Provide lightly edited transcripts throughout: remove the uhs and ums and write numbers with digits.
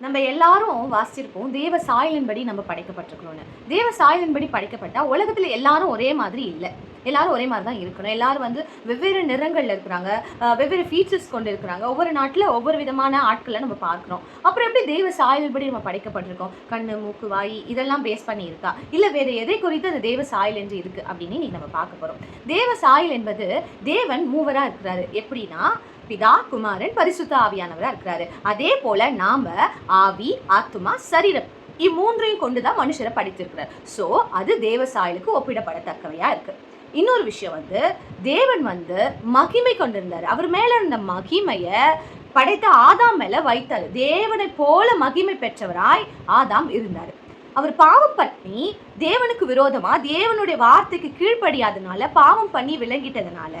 நம்ம எல்லாரும் வாசிச்சிருப்போம் தேவ சாயலின்படி நம்ம படைக்கப்பட்டிருக்கிறோம்னு. தேவ சாயலின்படி படைக்கப்பட்டா உலகத்துல எல்லாரும் ஒரே மாதிரி இல்லை. எல்லாரும் ஒரே மாதிரி தான் இருக்கணும். எல்லாரும் வெவ்வேறு நிறங்கள்ல இருக்கிறாங்க, வெவ்வேறு ஃபீச்சர்ஸ் கொண்டு இருக்கிறாங்க. ஒவ்வொரு நாட்டில் ஒவ்வொரு விதமான ஆட்களை நம்ம பார்க்குறோம். அப்புறம் எப்படி தேவ சாயலின்படி நம்ம படைக்கப்பட்டிருக்கோம்? கண்ணு, மூக்கு, வாய் இதெல்லாம் பேஸ் பண்ணி இருக்கா, இல்லை வேற எதை குறித்து அந்த தேவ சாயல் என்று இருக்கு அப்படின்னு இன்னைக்கு நம்ம பார்க்க போறோம். தேவ சாயல் என்பது தேவன் மூவரா இருக்கிறாரு. எப்படின்னா பிதா, குமாரன், பரிசுத்த ஆவியானவரா இருக்கிறாரு. அதே போல நாம ஆவி, ஆத்துமா, சரீரம் இம்மூன்றையும் கொண்டுதான் மனுஷரை படைத்திருக்கிறார். சோ அது தேவ சாயலுக்கு ஒப்பிடப்படத்தக்கவையா இருக்கு. இன்னொரு விஷயம் தேவன் மகிமை கொண்டிருந்தாரு. அவர் மேல இருந்த மகிமைய படைத்த ஆதாம் மேல வைத்தாரு. தேவனை போல மகிமை பெற்றவராய் ஆதாம் இருந்தாரு. அவர் பாவம் பண்ணி தேவனுக்கு விரோதமா தேவனுடைய வார்த்தைக்கு கீழ்ப்படியாதனால பாவம் பண்ணி விளங்கிட்டதுனால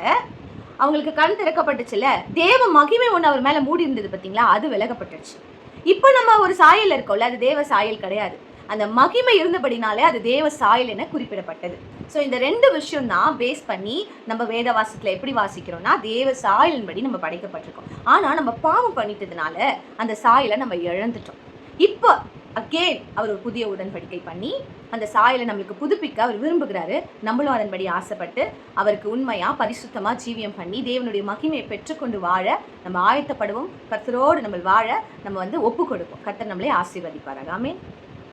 அவங்களுக்கு கண் திறக்கப்பட்டுச்சுல, தேவ மகிமை ஒன்று அவர் மேல மூடி இருந்தது பார்த்தீங்களா, அது விலகப்பட்டுச்சு. இப்போ நம்ம ஒரு சாயல் இருக்கோம்ல, அது தேவ சாயல் கிடையாது. அந்த மகிமை இருந்தபடினாலே அது தேவ சாயல் என குறிப்பிடப்பட்டது. ஸோ இந்த ரெண்டு விஷயம் தான் பேஸ் பண்ணி நம்ம வேத வாசத்துல எப்படி வாசிக்கிறோம்னா தேவ சாயலின்படி நம்ம படைக்கப்பட்டிருக்கோம். ஆனா நம்ம பாவம் பண்ணிட்டதுனால அந்த சாயலை நம்ம இழந்துட்டோம். இப்போ அகேன் அவர் ஒரு புதிய உடன்படிக்கை பண்ணி அந்த சாயலை நம்மளுக்கு புதுப்பிக்க அவர் விரும்புகிறாரு. நம்மளும் அதன்படி ஆசைப்பட்டு அவருக்கு உண்மையா பரிசுத்தமா ஜீவியம் பண்ணி தேவனுடைய மகிமையை பெற்றுக்கொண்டு வாழ நம்ம ஆயத்தப்படுவோம். கர்த்தரோடு நம்ம வாழ நம்ம ஒப்பு கொடுப்போம். கர்த்தர் நம்மளே ஆசீர்வதிப்பார். ஆமென்.